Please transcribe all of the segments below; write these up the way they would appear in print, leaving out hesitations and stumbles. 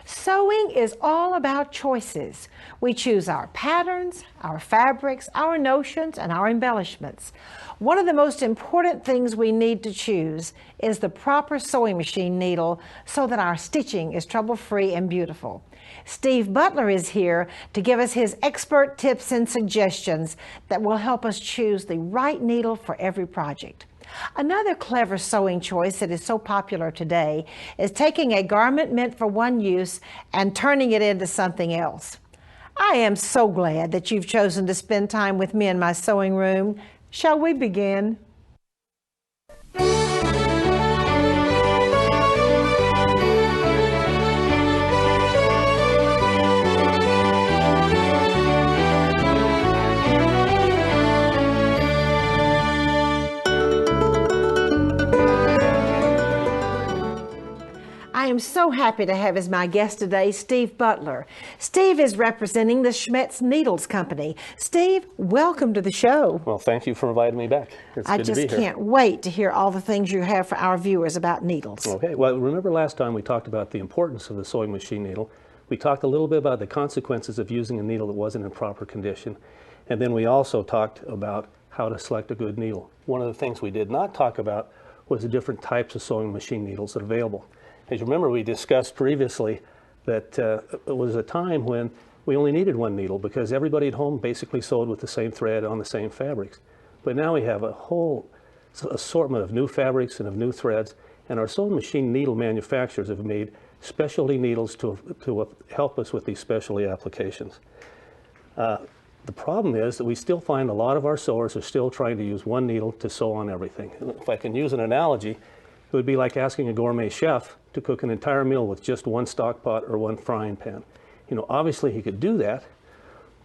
Sewing is all about choices. We choose our patterns, our fabrics, our notions, and our embellishments. One of the most important things we need to choose is the proper sewing machine needle so that our stitching is trouble-free and beautiful. Steve Butler is here to give us his expert tips and suggestions that will help us choose the right needle for every project. Another clever sewing choice that is so popular today is taking a garment meant for one use and turning it into something else. I am so glad that you've chosen to spend time with me in my sewing room. Shall we begin? I am so happy to have as my guest today Steve Butler. Steve is representing the Schmetz Needles Company. Steve, welcome to the show. Well, thank you for inviting me back. It's I good to be just here. can't wait to hear all the things you have for our viewers about needles. Okay, well, remember last time we talked about the importance of the sewing machine needle. We talked a little bit about the consequences of using a needle that wasn't in proper condition. And then we also talked about how to select a good needle. One of the things we did not talk about was the different types of sewing machine needles that are available. As you remember, we discussed previously that it was a time when we only needed one needle because everybody at home basically sewed with the same thread on the same fabrics. But now we have a whole assortment of new fabrics and of new threads, and our sewing machine needle manufacturers have made specialty needles to help us with these specialty applications. The problem is that we still find a lot of our sewers are still trying to use one needle to sew on everything. If I can use an analogy, it would be like asking a gourmet chef to cook an entire meal with just one stock pot or one frying pan. You know, obviously he could do that,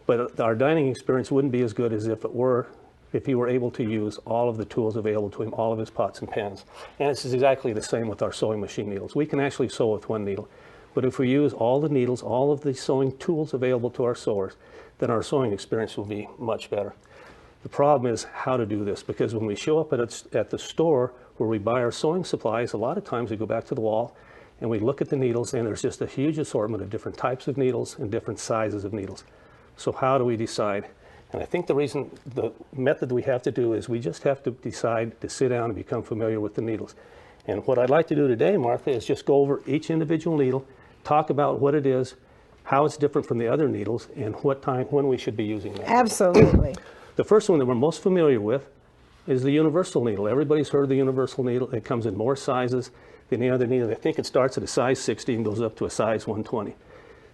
but our dining experience wouldn't be as good as if he were able to use all of the tools available to him, all of his pots and pans. And it's exactly the same with our sewing machine needles. We can actually sew with one needle, but if we use all the needles, all of the sewing tools available to our sewers, then our sewing experience will be much better. The problem is how to do this, because when we show up at the store where we buy our sewing supplies, a lot of times we go back to the wall and we look at the needles, and there's just a huge assortment of different types of needles and different sizes of needles. So how do we decide? And I think the method we have to do is we just have to decide to sit down and become familiar with the needles. And what I'd like to do today, Martha, is just go over each individual needle, talk about what it is, how it's different from the other needles, and when we should be using that. Absolutely. The first one that we're most familiar with is the universal needle. Everybody's heard of the universal needle. It comes in more sizes than any other needle. I think it starts at a size 60 and goes up to a size 120.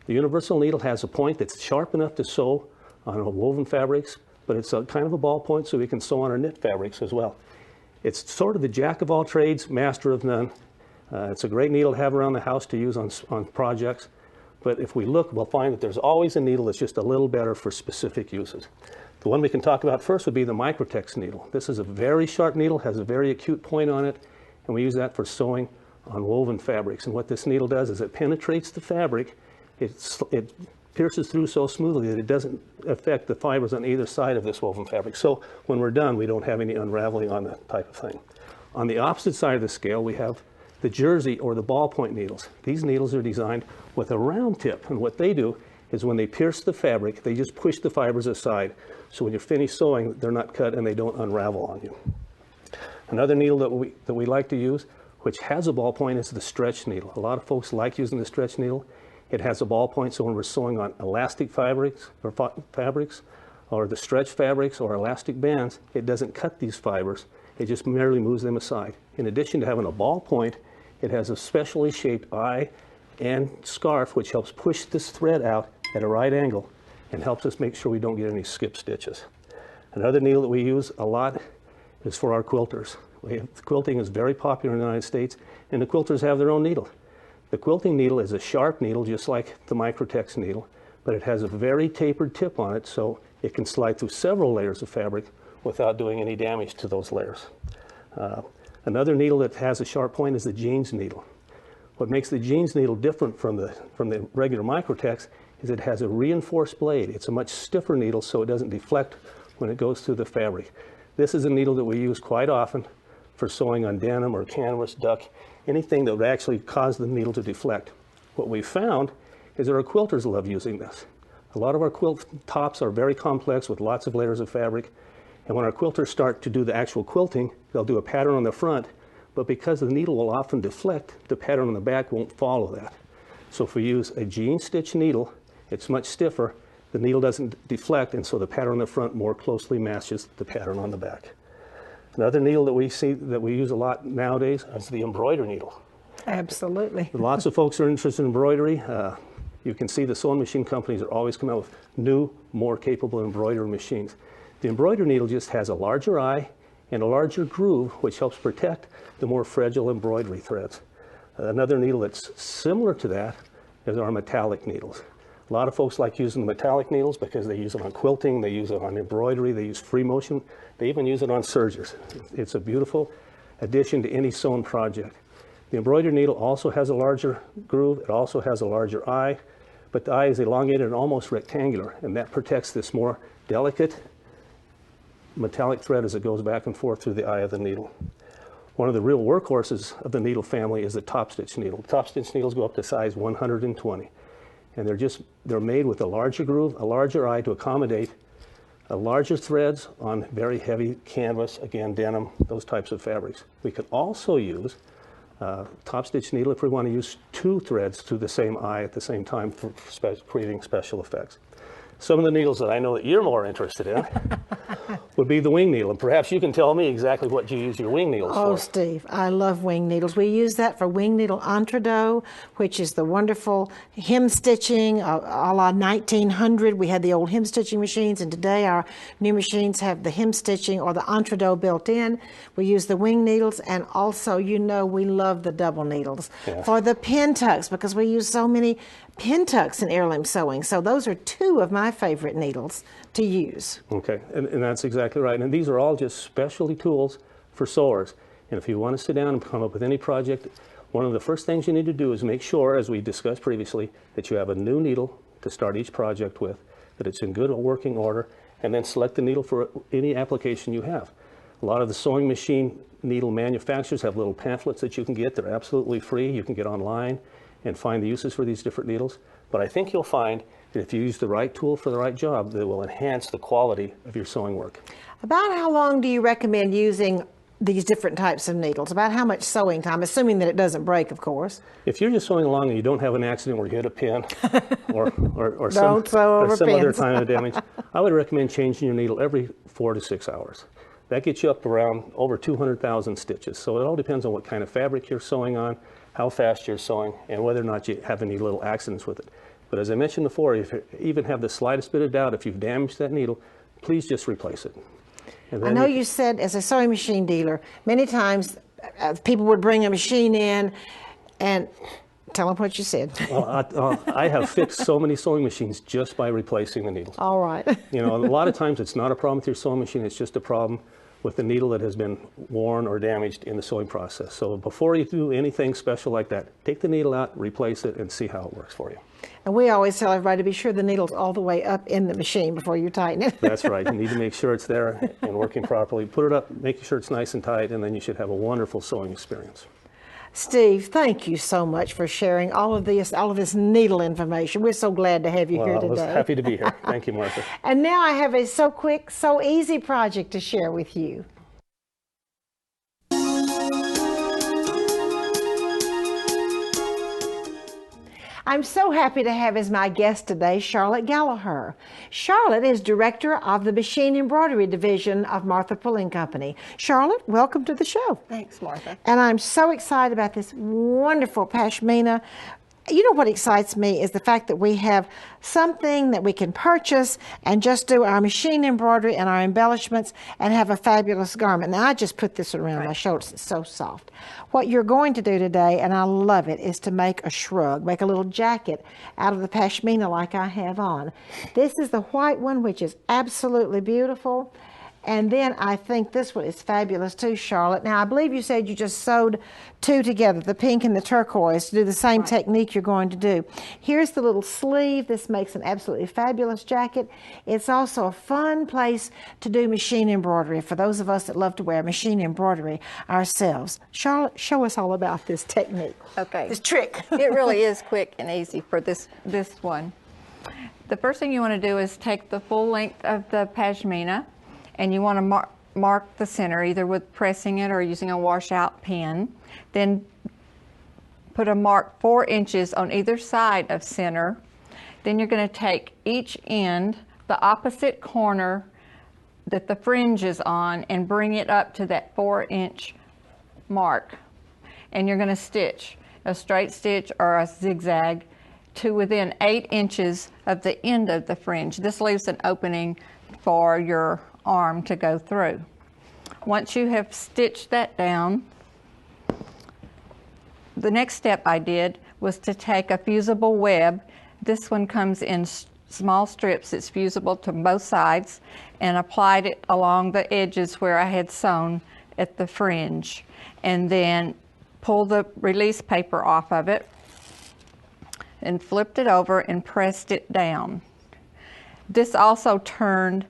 The universal needle has a point that's sharp enough to sew on woven fabrics, but it's kind of a ball point so we can sew on our knit fabrics as well. It's sort of the jack of all trades, master of none. It's a great needle to have around the house to use on projects. But if we look, we'll find that there's always a needle that's just a little better for specific uses. The one we can talk about first would be the Microtex needle. This is a very sharp needle, has a very acute point on it, and we use that for sewing on woven fabrics. And what this needle does is it penetrates the fabric. It pierces through so smoothly that it doesn't affect the fibers on either side of this woven fabric. So when we're done, we don't have any unraveling on that type of thing. On the opposite side of the scale, we have the jersey or the ballpoint needles. These needles are designed with a round tip, and what they do is when they pierce the fabric, they just push the fibers aside. So when you're finished sewing, they're not cut and they don't unravel on you. Another needle that we like to use, which has a ballpoint, is the stretch needle. A lot of folks like using the stretch needle. It has a ballpoint, so when we're sewing on elastic fabrics or the stretch fabrics or elastic bands, it doesn't cut these fibers. It just merely moves them aside. In addition to having a ballpoint, it has a specially shaped eye and scarf, which helps push this thread out at a right angle and helps us make sure we don't get any skip stitches. Another needle that we use a lot is for our quilters. Quilting is very popular in the United States, and the quilters have their own needle. The quilting needle is a sharp needle, just like the Microtex needle, but it has a very tapered tip on it, so it can slide through several layers of fabric without doing any damage to those layers. Another needle that has a sharp point is the jeans needle. What makes the jeans needle different from the regular Microtex is it has a reinforced blade. It's a much stiffer needle, so it doesn't deflect when it goes through the fabric. This is a needle that we use quite often for sewing on denim or canvas, duck, anything that would actually cause the needle to deflect. what we found is that our quilters love using this. A lot of our quilt tops are very complex with lots of layers of fabric. And when our quilters start to do the actual quilting, they'll do a pattern on the front, but because the needle will often deflect, the pattern on the back won't follow that. So if we use a jean stitch needle, it's much stiffer, the needle doesn't deflect, and so the pattern on the front more closely matches the pattern on the back. Another needle that we see that we use a lot nowadays is the embroidery needle. Absolutely. Lots of folks are interested in embroidery. You can see the sewing machine companies are always coming out with new, more capable embroidery machines. The embroidery needle just has a larger eye and a larger groove, which helps protect the more fragile embroidery threads. Another needle that's similar to that is our metallic needles. A lot of folks like using the metallic needles because they use it on quilting, they use it on embroidery, they use free motion, they even use it on sergers. It's a beautiful addition to any sewn project. The embroidery needle also has a larger groove, it also has a larger eye, but the eye is elongated and almost rectangular, and that protects this more delicate metallic thread as it goes back and forth through the eye of the needle. One of the real workhorses of the needle family is the top stitch needle. Top stitch needles go up to size 120, and they're made with a larger groove, a larger eye to accommodate larger threads on very heavy canvas, again denim, those types of fabrics. We can also use top stitch needle if we want to use two threads through the same eye at the same time for creating special effects. Some of the needles that I know that you're more interested in would be the wing needle, and perhaps you can tell me exactly what you use your wing needles for. Oh, Steve, I love wing needles. We use that for wing needle entredo, which is the wonderful hem stitching a la 1900. We had the old hem stitching machines, and today our new machines have the hem stitching or the entredo built in. We use the wing needles, and also, you know, we love the double needles for the pin tucks because we use so many pin tucks in heirloom sewing. So those are two of my favorite needles to use. Okay, and that's exactly right. And these are all just specialty tools for sewers. And if you want to sit down and come up with any project, one of the first things you need to do is make sure, as we discussed previously, that you have a new needle to start each project with, that it's in good working order, and then select the needle for any application you have. A lot of the sewing machine needle manufacturers have little pamphlets that you can get. They're absolutely free. You can get online and find the uses for these different needles. But I think you'll find that if you use the right tool for the right job, that will enhance the quality of your sewing work. About how long do you recommend using these different types of needles? About how much sewing time, assuming that it doesn't break, of course? If you're just sewing along and you don't have an accident where you hit a pin or some other kind of damage, I would recommend changing your needle every 4 to 6 hours. That gets you up around over 200,000 stitches. So it all depends on what kind of fabric you're sewing on, how fast you're sewing, and whether or not you have any little accidents with it. But as I mentioned before, if you even have the slightest bit of doubt, if you've damaged that needle, please just replace it. I know you said, as a sewing machine dealer, many times people would bring a machine in and tell them what you said. Well, I have fixed so many sewing machines just by replacing the needles. All right. You know, a lot of times it's not a problem with your sewing machine, it's just a problem with the needle that has been worn or damaged in the sewing process. So before you do anything special like that, take the needle out, replace it, and see how it works for you. And we always tell everybody to be sure the needle's all the way up in the machine before you tighten it. That's right. You need to make sure it's there and working properly. Put it up, make sure it's nice and tight, and then you should have a wonderful sewing experience. Steve, thank you so much for sharing all of this needle information. We're so glad to have you here today. I was happy to be here. Thank you, Martha. And now I have a so quick, so easy project to share with you. I'm so happy to have as my guest today Charlotte Gallaher. Charlotte is director of the Machine Embroidery Division of Martha Pulling Company. Charlotte, welcome to the show. Thanks, Martha. And I'm so excited about this wonderful Pashmina. You know what excites me is the fact that we have something that we can purchase and just do our machine embroidery and our embellishments and have a fabulous garment. Now, I just put this around my shoulders. It's so soft. What you're going to do today, and I love it, is to make a shrug, make a little jacket out of the Pashmina like I have on. This is the white one, which is absolutely beautiful. And then I think this one is fabulous too, Charlotte. Now, I believe you said you just sewed two together, the pink and the turquoise, to do the same technique you're going to do. Here's the little sleeve. This makes an absolutely fabulous jacket. It's also a fun place to do machine embroidery for those of us that love to wear machine embroidery ourselves. Charlotte, show us all about this technique. Okay. This trick. It really is quick and easy for this one. The first thing you want to do is take the full length of the pashmina, and you want to mark the center either with pressing it or using a washout pen. Then put a mark 4 inches on either side of center. Then you're going to take each end, the opposite corner that the fringe is on, and bring it up to that 4-inch mark. And you're going to stitch a straight stitch or a zigzag to within 8 inches of the end of the fringe. This leaves an opening for your arm to go through. Once you have stitched that down, the next step I did was to take a fusible web. This one comes in small strips. It's fusible to both sides, and applied it along the edges where I had sewn at the fringe, and then pull the release paper off of it and flipped it over and pressed it down. This also turned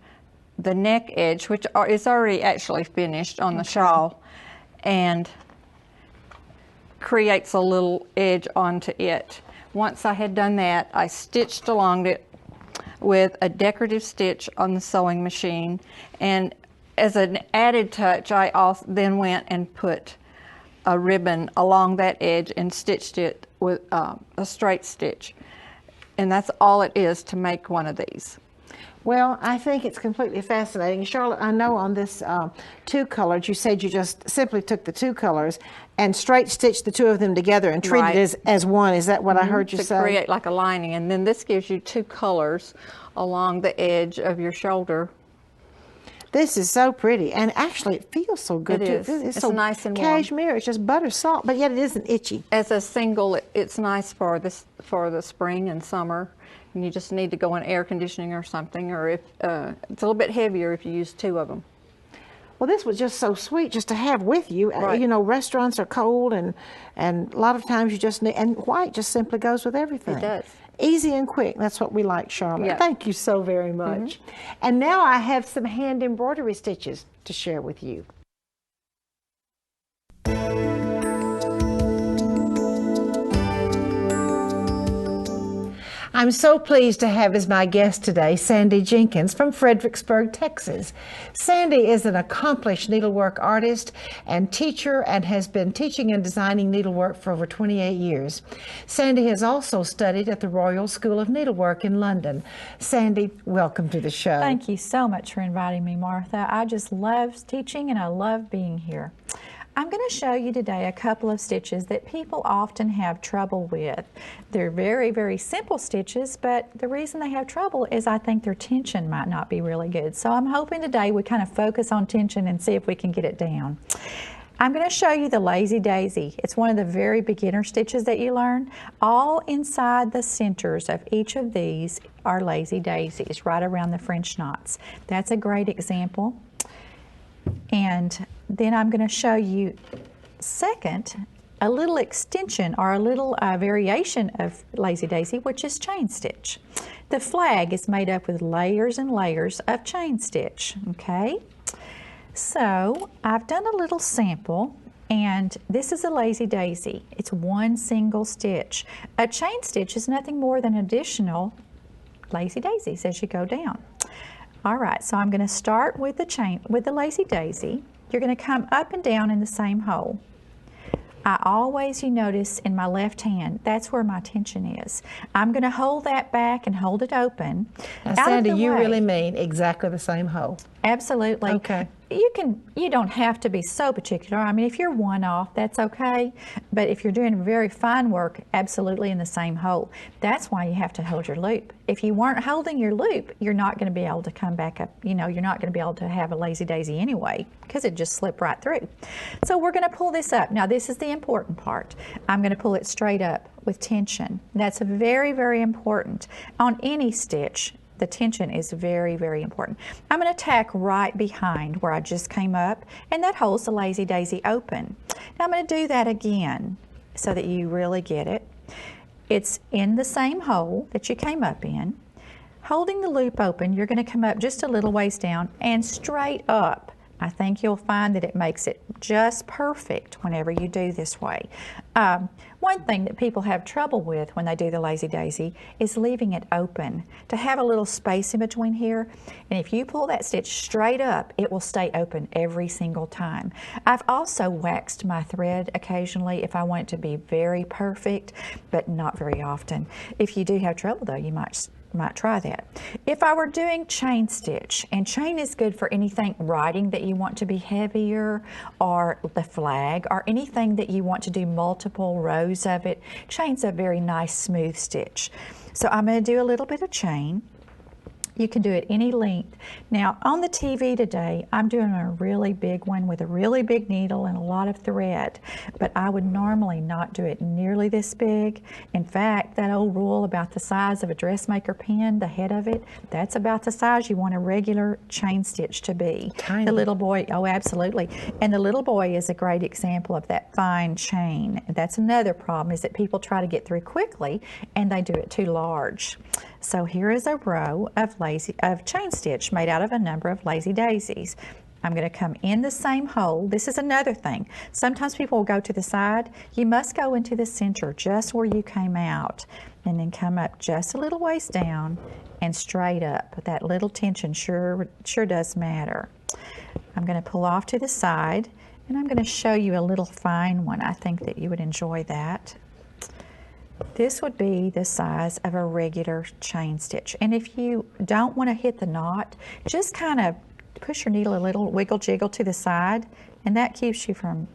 the neck edge, which is already actually finished on the shawl, and creates a little edge onto it. Once I had done that, I stitched along it with a decorative stitch on the sewing machine, and as an added touch, I also then went and put a ribbon along that edge and stitched it with a straight stitch. And that's all it is to make one of these. Well, I think it's completely fascinating. Charlotte, I know on this two colored, you said you just simply took the two colors and straight stitched the two of them together and treated it as one. Is that what I heard you say? To create like a lining. And then this gives you two colors along the edge of your shoulder. This is so pretty, and actually it feels so good too. It's so nice and warm. Cashmere. It's just butter soft, but yet it isn't itchy. As a single, it's nice for the spring and summer. And you just need to go in air conditioning or something, or if it's a little bit heavier if you use two of them. Well, this was just so sweet just to have with you. Right. You know, restaurants are cold, and a lot of times you just need, and white just simply goes with everything. It does. Easy and quick. That's what we like, Charlotte. Yeah. Thank you so very much. And now I have some hand embroidery stitches to share with you. I'm so pleased to have as my guest today Sandy Jenkins from Fredericksburg, Texas. Sandy is an accomplished needlework artist and teacher and has been teaching and designing needlework for over 28 years. Sandy has also studied at the Royal School of Needlework in London. Sandy, welcome to the show. Thank you so much for inviting me, Martha. I just love teaching and I love being here. I'm going to show you today a couple of stitches that people often have trouble with. They're very, very simple stitches, but the reason they have trouble is I think their tension might not be really good. So I'm hoping today we kind of focus on tension and see if we can get it down. I'm going to show you the lazy daisy. It's one of the very beginner stitches that you learn. All inside the centers of each of these are lazy daisies, right around the French knots. That's a great example. And then I'm going to show you second a little extension or a little variation of lazy daisy, which is chain stitch. The flag is made up with layers and layers of chain stitch. Okay, so I've done a little sample, and this is a lazy daisy. It's one single stitch. A chain stitch is nothing more than additional lazy daisies as you go down. All right, so I'm going to start with the lazy daisy. You're going to come up and down in the same hole. I always, you notice in my left hand, that's where my tension is. I'm going to hold that back and hold it open. Now, Sandy, you really mean exactly the same hole? Absolutely. Okay. You don't have to be so particular. I mean, if you're one off, that's okay. But if you're doing very fine work, absolutely in the same hole. That's why you have to hold your loop. If you weren't holding your loop, you're not going to be able to come back up. You know, you're not going to be able to have a lazy daisy anyway, because it just slipped right through. So we're going to pull this up. Now, this is the important part. I'm going to pull it straight up with tension. That's very, very important on any stitch. The tension is very, very important. I'm going to tack right behind where I just came up, and that holds the Lazy Daisy open. Now I'm going to do that again so that you really get it. It's in the same hole that you came up in. Holding the loop open, you're going to come up just a little ways down and straight up. I think you'll find that it makes it just perfect whenever you do this way. One thing that people have trouble with when they do the Lazy Daisy is leaving it open, to have a little space in between here. And if you pull that stitch straight up, it will stay open every single time. I've also waxed my thread occasionally if I want it to be very perfect, but not very often. If you do have trouble though, you might try that. If I were doing chain stitch, and chain is good for anything writing that you want to be heavier, or the flag, or anything that you want to do multiple rows of it, chain's a very nice smooth stitch. So I'm going to do a little bit of chain. You can do it any length. Now on the TV today, I'm doing a really big one with a really big needle and a lot of thread, but I would normally not do it nearly this big. In fact, that old rule about the size of a dressmaker pin, the head of it, that's about the size you want a regular chain stitch to be. Tiny. The little boy, oh absolutely. And the little boy is a great example of that fine chain. That's another problem, is that people try to get through quickly and they do it too large. So here is a row of chain stitch made out of a number of Lazy Daisies. I'm going to come in the same hole. This is another thing. Sometimes people will go to the side. You must go into the center, just where you came out, and then come up just a little ways down and straight up. That little tension sure does matter. I'm going to pull off to the side, and I'm going to show you a little fine one. I think that you would enjoy that. This would be the size of a regular chain stitch. And if you don't want to hit the knot, just kind of push your needle a little, wiggle jiggle to the side, and that keeps you from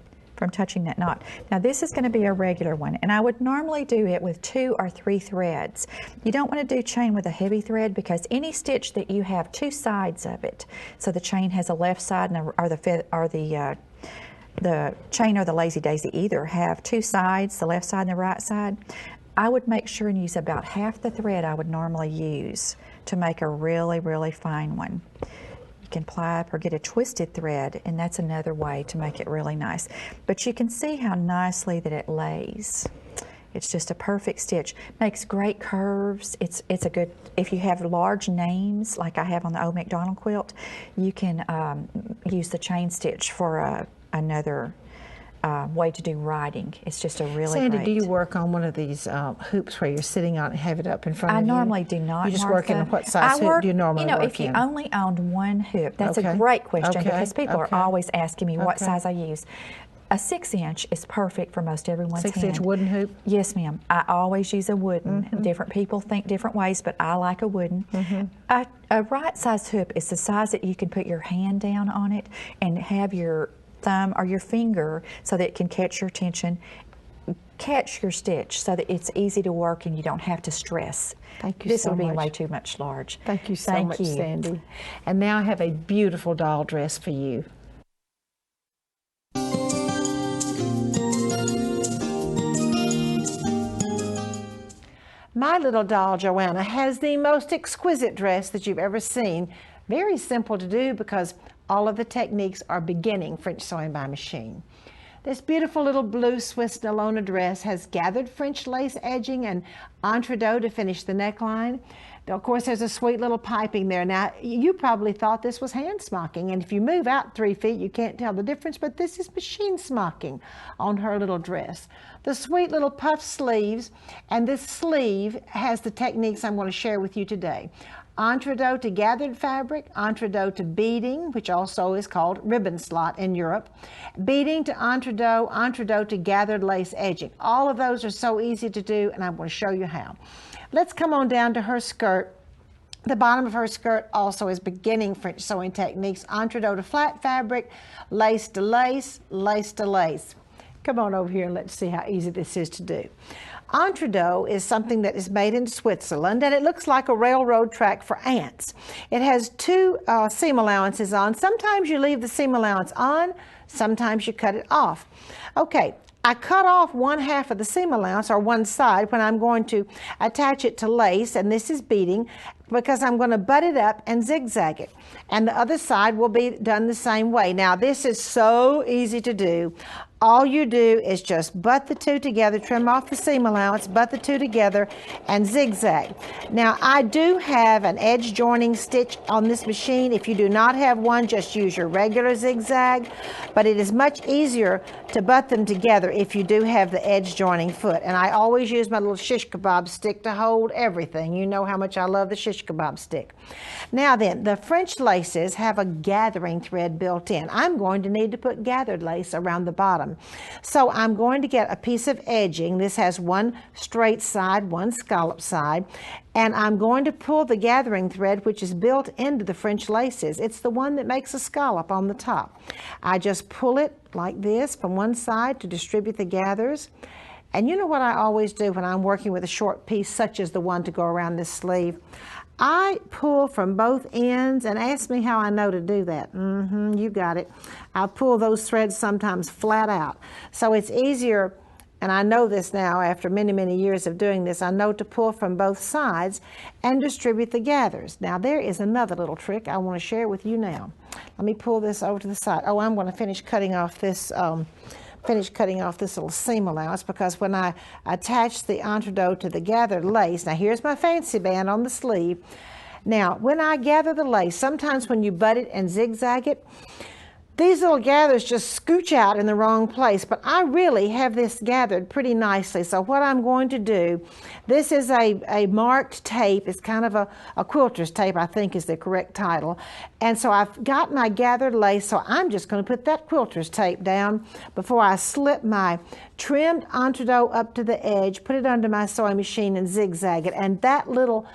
touching that knot. Now this is going to be a regular one, and I would normally do it with 2 or 3 threads. You don't want to do chain with a heavy thread, because any stitch that you have 2 sides of it, so the chain has a left side and the chain or the Lazy Daisy either have 2 sides, the left side and the right side, I would make sure and use about half the thread I would normally use to make a really, really fine one. You can ply up or get a twisted thread, and that's another way to make it really nice. But you can see how nicely that it lays. It's just a perfect stitch. Makes great curves. It's a good, if you have large names like I have on the Old McDonald quilt, you can use the chain stitch for another way to do writing. It's just a really Sandy, great. do you work on one of these hoops where you're sitting on it and have it up in front of you? I normally do not, You just Martha. work in what size hoop do you normally work in? If you only owned one hoop, that's Okay. a great question, Okay. because people Okay. are always asking me what Okay. size I use. A 6-inch is perfect for most everyone's 6-inch hand. wooden hoop? Yes, ma'am. I always use a wooden. Different people think different ways, but I like a wooden. A right size hoop is the size that you can put your hand down on it and have your thumb or your finger so that it can catch your tension, catch your stitch so that it's easy to work and you don't have to stress. Thank you This so would be much. way too much large. Thank you so Thank much, you. Sandy. And now I have a beautiful doll dress for you. My little doll, Joanna, has the most exquisite dress that you've ever seen. Very simple to do because all of the techniques are beginning French sewing by machine. This beautiful little blue Swiss Nylona dress has gathered French lace edging and entredot to finish the neckline. Of course, there's a sweet little piping there. Now, you probably thought this was hand smocking, and if you move out 3 feet, you can't tell the difference, but this is machine smocking on her little dress. The sweet little puff sleeves, and this sleeve has the techniques I'm going to share with you today. Entredot to gathered fabric, entredot to beading, which also is called ribbon slot in Europe, beading to entredot, entredot to gathered lace edging. All of those are so easy to do, and I'm going to show you how. Let's come on down to her skirt. The bottom of her skirt also is beginning French sewing techniques. Entredot to flat fabric, lace to lace, lace to lace. Come on over here and let's see how easy this is to do. Entredot is something that is made in Switzerland, and it looks like a railroad track for ants. It has 2 seam allowances on. Sometimes you leave the seam allowance on, sometimes you cut it off. Okay, I cut off 1/2 of the seam allowance, or one side, when I'm going to attach it to lace, and this is beading, because I'm going to butt it up and zigzag it. And the other side will be done the same way. Now, this is so easy to do. All you do is just butt the two together, trim off the seam allowance, butt the two together, and zigzag. Now, I do have an edge joining stitch on this machine. If you do not have one, just use your regular zigzag. But it is much easier to butt them together if you do have the edge joining foot. And I always use my little shish kebab stick to hold everything. You know how much I love the shish kebab stick. Now then, the French laces have a gathering thread built in. I'm going to need to put gathered lace around the bottom. So I'm going to get a piece of edging. This has one straight side, one scallop side, and I'm going to pull the gathering thread, which is built into the French laces. It's the one that makes a scallop on the top. I just pull it like this from one side to distribute the gathers. And you know what I always do when I'm working with a short piece, such as the one to go around this sleeve? I pull from both ends, and ask me how I know to do that. You got it. I pull those threads sometimes flat out. So it's easier, and I know this now after many, many years of doing this, I know to pull from both sides and distribute the gathers. Now there is another little trick I want to share with you now. Let me pull this over to the side. Oh, I'm going to finish cutting off this little seam allowance, because when I attach the entredeaux to the gathered lace, now here's my fancy band on the sleeve. Now, when I gather the lace, sometimes when you butt it and zigzag it, these little gathers just scooch out in the wrong place, but I really have this gathered pretty nicely. So what I'm going to do, this is a marked tape. It's kind of a quilter's tape, I think is the correct title. And so I've got my gathered lace, so I'm just going to put that quilter's tape down before I slip my trimmed entredeaux up to the edge, put it under my sewing machine, and zigzag it. And that little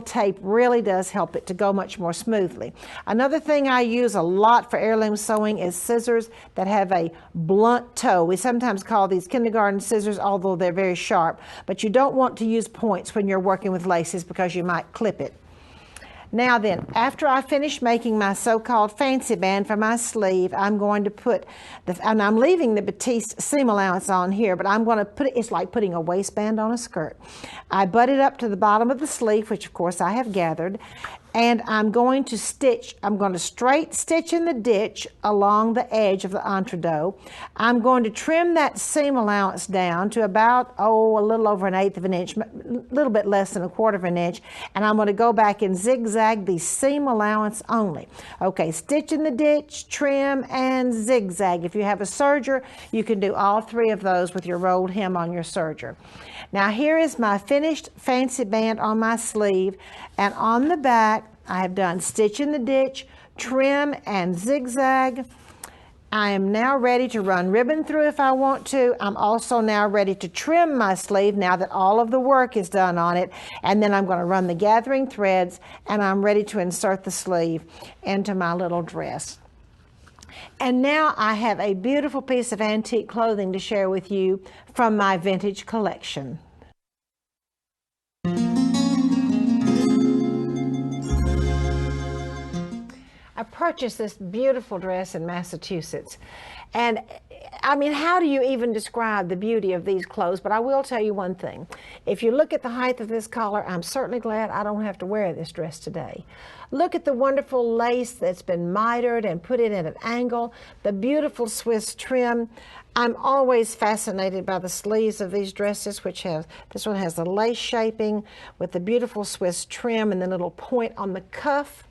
tape really does help it to go much more smoothly. Another thing I use a lot for heirloom sewing is scissors that have a blunt toe. We sometimes call these kindergarten scissors, although they're very sharp. But you don't want to use points when you're working with laces, because you might clip it. Now then, after I finish making my so-called fancy band for my sleeve, I'm going to put, and I'm leaving the batiste seam allowance on here, but I'm going to put it, it's like putting a waistband on a skirt. I butt it up to the bottom of the sleeve, which of course I have gathered, and I'm going to straight stitch in the ditch along the edge of the entredeaux. I'm going to trim that seam allowance down to about, a little over 1/8 of an inch, a little bit less than 1/4 of an inch, and I'm going to go back and zigzag the seam allowance only. Okay, stitch in the ditch, trim, and zigzag. If you have a serger, you can do all three of those with your rolled hem on your serger. Now here is my finished fancy band on my sleeve, and on the back I have done stitch in the ditch, trim, and zigzag. I am now ready to run ribbon through if I want to. I'm also now ready to trim my sleeve now that all of the work is done on it, and then I'm going to run the gathering threads, and I'm ready to insert the sleeve into my little dress. And now I have a beautiful piece of antique clothing to share with you from my vintage collection. I purchased this beautiful dress in Massachusetts. And I mean, how do you even describe the beauty of these clothes? But I will tell you one thing. If you look at the height of this collar, I'm certainly glad I don't have to wear this dress today. Look at the wonderful lace that's been mitered and put in at an angle, the beautiful Swiss trim. I'm always fascinated by the sleeves of these dresses, this one has the lace shaping with the beautiful Swiss trim and the little point on the cuff.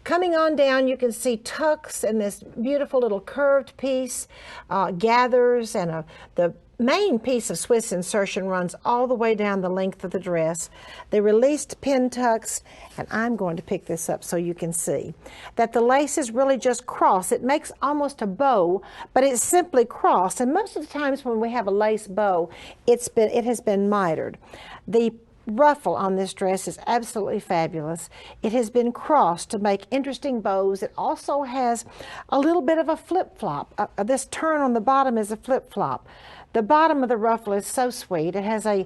Coming on down, you can see tucks and this beautiful little curved piece, gathers, and the main piece of Swiss insertion runs all the way down the length of the dress. The released pin tucks, and I'm going to pick this up so you can see, that the laces really just cross. It makes almost a bow, but it's simply crossed. And most of the times when we have a lace bow, it has been mitered. The ruffle on this dress is absolutely fabulous. It has been crossed to make interesting bows. It also has a little bit of a flip-flop. This turn on the bottom is a flip-flop. The bottom of the ruffle is so sweet. It has a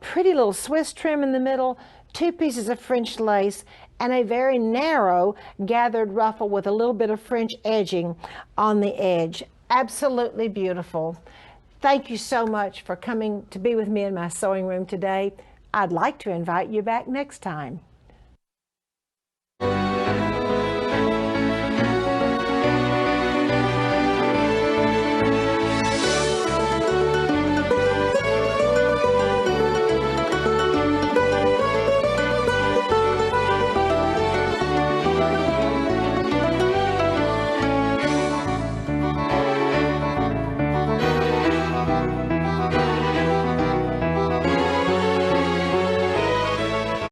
pretty little Swiss trim in the middle, 2 pieces of French lace, and a very narrow gathered ruffle with a little bit of French edging on the edge. absolutely beautiful. Thank you so much for coming to be with me in my sewing room today. I'd like to invite you back next time.